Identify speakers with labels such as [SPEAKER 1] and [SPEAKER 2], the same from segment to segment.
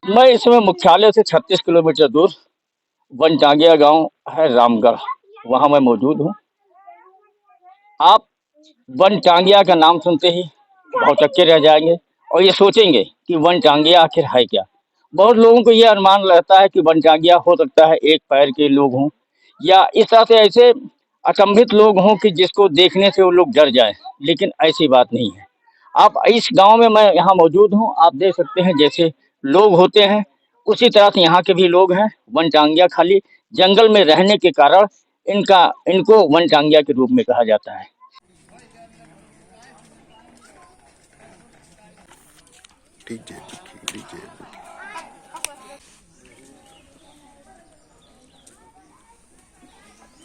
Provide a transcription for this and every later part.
[SPEAKER 1] मैं इस समय मुख्यालय से 36 किलोमीटर दूर वनटांगिया गांव है रामगढ़, वहां मैं मौजूद हूं। आप वनटांगिया का नाम सुनते ही भौचक्के रह जाएंगे और ये सोचेंगे कि वनटांगिया आखिर है क्या। बहुत लोगों को यह अनुमान रहता है कि वनटांगिया हो सकता है एक पैर के लोग हों, या इस तरह से ऐसे अचंभित लोग हों कि जिसको देखने से वो लोग डर जाएं, लेकिन ऐसी बात नहीं है। आप इस गांव में, मैं यहाँ मौजूद हूँ, आप देख सकते हैं जैसे लोग होते हैं उसी तरह से यहाँ के भी लोग हैं। वनटांगिया खाली जंगल में रहने के कारण इनको वनटांगिया के रूप में कहा जाता है।
[SPEAKER 2] डीजे डीजे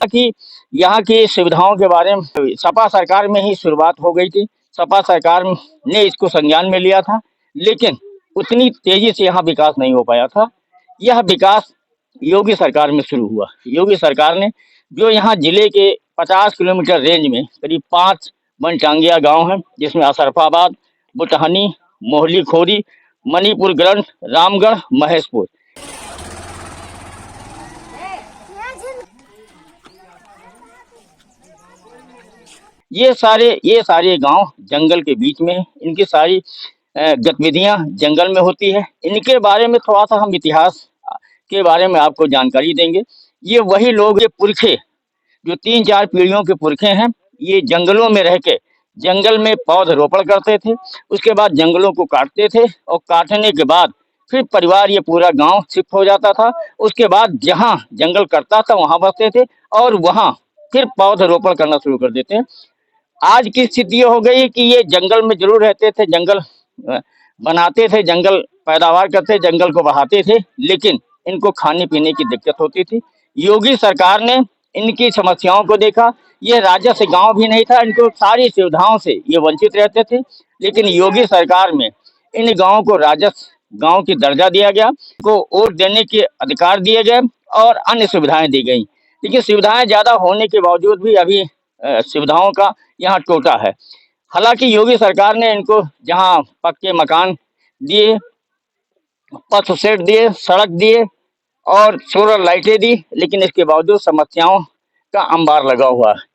[SPEAKER 1] कि यहाँ की सुविधाओं के बारे में सपा सरकार में ही शुरुआत हो गई थी। सपा सरकार ने इसको संज्ञान में लिया था, लेकिन उतनी तेजी से यहाँ विकास नहीं हो पाया था। यह विकास योगी सरकार में शुरू हुआ। योगी सरकार ने जो यहाँ जिले के 50 किलोमीटर रेंज में करीब 5 वनटांगिया गांव हैं, जिसमें असरफाबाद, बुटहनी, मोहली खोरी, मणिपुर ग्रंथ, रामगढ़, महेशपुर, ये सारे गांव जंगल के बीच में हैं। इनकी सारी गतिविधियां जंगल में होती है। इनके बारे में थोड़ा सा हम इतिहास के बारे में आपको जानकारी देंगे। ये वही लोग, ये पुरखे, जो 3-4 पीढ़ियों के पुरखे हैं, ये जंगलों में रह के जंगल में पौधरोपण करते थे। उसके बाद जंगलों को काटते थे और काटने के बाद फिर परिवार, ये पूरा गांव शिफ्ट हो जाता था। उसके बाद जहां जंगल कटता था वहां बसते थे और वहां फिर पौधरोपण करना शुरू कर देते हैं। आज की स्थिति ये हो गई कि ये जंगल में जरूर रहते थे, जंगल बनाते थे, जंगल पैदावार करते, जंगल को बढ़ाते थे, लेकिन इनको खाने पीने की दिक्कत होती थी। योगी सरकार ने इनकी समस्याओं को देखा। ये राजस्व गांव भी नहीं था, इनको सारी सुविधाओं से ये वंचित रहते थे, लेकिन योगी सरकार में इन गांवों को राजस्व गांव की दर्जा दिया गया, को वोट देने के अधिकार दिए गए और अन्य सुविधाएं दी गई। लेकिन सुविधाएं ज्यादा होने के बावजूद भी अभी सुविधाओं का यहाँ टोटा है। हालांकि योगी सरकार ने इनको जहाँ पक्के मकान दिए, पथ सेट दिए, सड़क दिए और सोलर लाइटें दी, लेकिन इसके बावजूद समस्याओं का अंबार लगा हुआ है।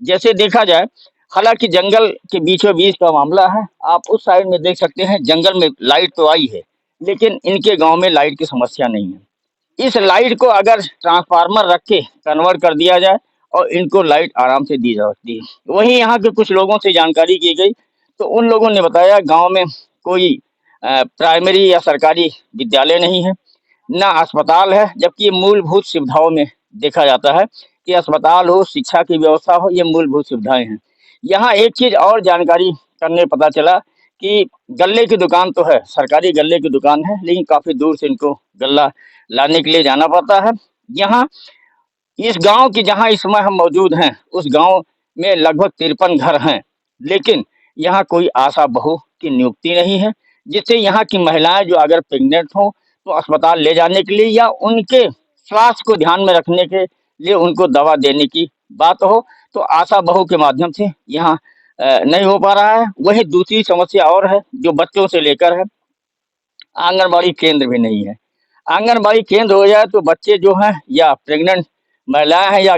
[SPEAKER 1] जैसे देखा जाए, हालांकि जंगल के बीचों बीच का मामला है। आप उस साइड में देख सकते हैं, जंगल में लाइट तो आई है, लेकिन इनके गांव में लाइट की समस्या नहीं है। इस लाइट को अगर ट्रांसफार्मर रख के कन्वर्ट कर दिया जाए और इनको लाइट आराम से दी जा सकती है। वहीं यहाँ के कुछ लोगों से जानकारी की गई, तो उन लोगों ने बताया गांव में कोई प्राइमरी या सरकारी विद्यालय नहीं है, ना अस्पताल है, जबकि ये मूलभूत सुविधाओं में देखा जाता है कि अस्पताल हो, शिक्षा की व्यवस्था हो, ये मूलभूत सुविधाएं हैं। यहाँ एक चीज और जानकारी करने पता चला कि गल्ले की दुकान तो है, सरकारी गल्ले की दुकान है, लेकिन काफी दूर से इनको गल्ला लाने के लिए जाना पड़ता है। यहाँ इस गांव की, जहां इस समय हम मौजूद हैं, उस गांव में लगभग 53 घर हैं, लेकिन यहाँ कोई आशा बहू की नियुक्ति नहीं है, जिससे यहाँ की महिलाएं जो अगर प्रेग्नेंट हो तो अस्पताल ले जाने के लिए या उनके स्वास्थ्य को ध्यान में रखने के लिए उनको दवा देने की बात हो, तो आशा बहू के माध्यम से यहाँ नहीं हो पा रहा है। वही दूसरी समस्या और है जो बच्चों से लेकर है, आंगनबाड़ी केंद्र भी नहीं है। आंगनबाड़ी केंद्र हो जाए तो बच्चे जो हैं, या प्रेग्नेंट महिलाएं हैं, या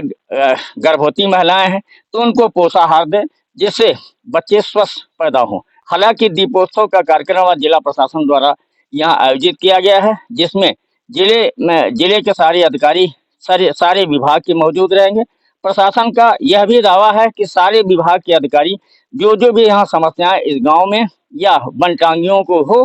[SPEAKER 1] गर्भवती महिलाएं हैं, तो उनको पोषाहार दें, जिससे बच्चे स्वस्थ पैदा हों। हालांकि दीपोत्सव का कार्यक्रम आज जिला प्रशासन द्वारा यहाँ आयोजित किया गया है, जिसमें जिले के सारे अधिकारी, सारे सारे विभाग के मौजूद रहेंगे। प्रशासन का यह भी दावा है कि सारे विभाग के अधिकारी जो जो भी यहाँ समस्याएं इस गांव में या वनटांगियों को हो,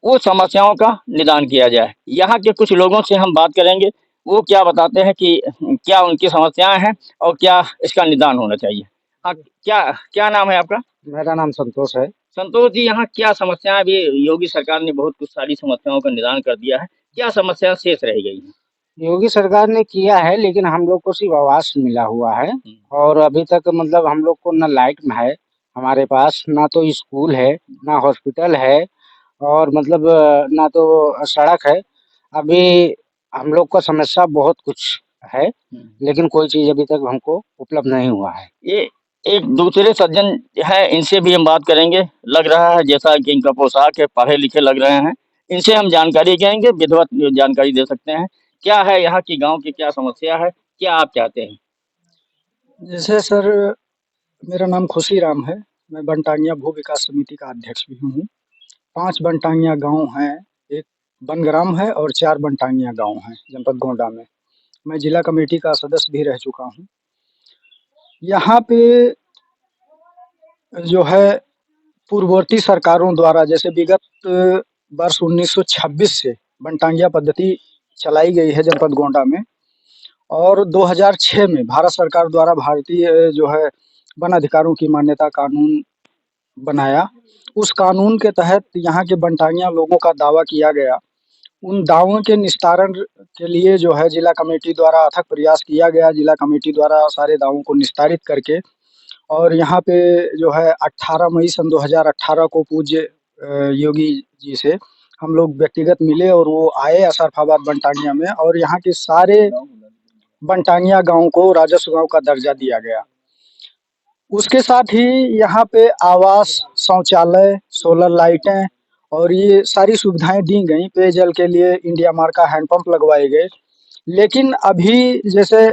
[SPEAKER 1] वो समस्याओं का निदान किया जाए। यहाँ के कुछ लोगों से हम बात करेंगे, वो क्या बताते हैं कि क्या उनकी समस्याएं हैं और क्या इसका निदान होना चाहिए। हाँ, क्या क्या नाम है आपका?
[SPEAKER 3] मेरा नाम संतोष है।
[SPEAKER 1] संतोष जी, यहाँ क्या समस्याएं, अभी योगी सरकार ने बहुत कुछ सारी समस्याओं का निदान कर दिया है, क्या समस्या शेष रह गई है?
[SPEAKER 3] योगी सरकार ने किया है, लेकिन हम लोग को सिर्फ आवास मिला हुआ है और अभी तक मतलब हम लोग को न लाइट में है हमारे पास, ना तो स्कूल है, ना हॉस्पिटल है और मतलब ना तो सड़क है। अभी हम लोग का समस्या बहुत कुछ है, लेकिन कोई चीज़ अभी तक हमको उपलब्ध नहीं हुआ है।
[SPEAKER 1] ये एक दूसरे सज्जन है, इनसे भी हम बात करेंगे। लग रहा है जैसा कि इनका पोशाक है, पढ़े लिखे लग रहे हैं। इनसे हम जानकारी करेंगे, विधिवत जानकारी दे सकते हैं। क्या है यहाँ की गांव की क्या समस्या है, क्या आप चाहते हैं?
[SPEAKER 4] जैसे सर, मेरा नाम खुशीराम है। मैं बनटांगिया भू विकास समिति का अध्यक्ष भी हूँ। 5 बनटांगिया गाँव हैं, 1 बनग्राम है और 4 बनटांगिया गाँव हैं जनपद गोंडा में। मैं जिला कमेटी का सदस्य भी रह चुका हूँ। यहाँ पे जो है पूर्ववर्ती सरकारों द्वारा, जैसे विगत वर्ष 1926 से बनटांगिया पद्धति चलाई गई है जनपद गोंडा में, और 2006 में भारत सरकार द्वारा भारतीय जो है वन अधिकारों की मान्यता कानून बनाया। उस कानून के तहत यहाँ के बनटांगिया लोगों का दावा किया गया। उन दावों के निस्तारण के लिए जो है जिला कमेटी द्वारा अथक प्रयास किया गया। जिला कमेटी द्वारा सारे दावों को निस्तारित करके, और यहाँ पे जो है 18 मई सन 2018 को पूज्य योगी जी से हम लोग व्यक्तिगत मिले, और वो आए अशरफाबाद बनटांगिया में, और यहाँ के सारे बनटांगिया गाँव को राजस्व गाँव का दर्जा दिया गया। उसके साथ ही यहाँ पे आवास, शौचालय, सोलर लाइटें और ये सारी सुविधाएं दी गई। पेयजल के लिए इंडिया मार्क का हैंडपंप लगवाए गए। लेकिन अभी जैसे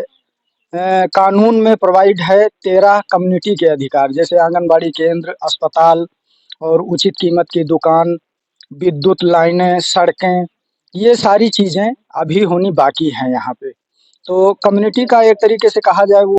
[SPEAKER 4] कानून में प्रोवाइड है 13 कम्युनिटी के अधिकार, जैसे आंगनबाड़ी केंद्र, अस्पताल और उचित कीमत की दुकान, विद्युत लाइनें, सड़कें, ये सारी चीज़ें अभी होनी बाकी हैं यहाँ पे। तो कम्युनिटी का एक तरीके से कहा जाए वो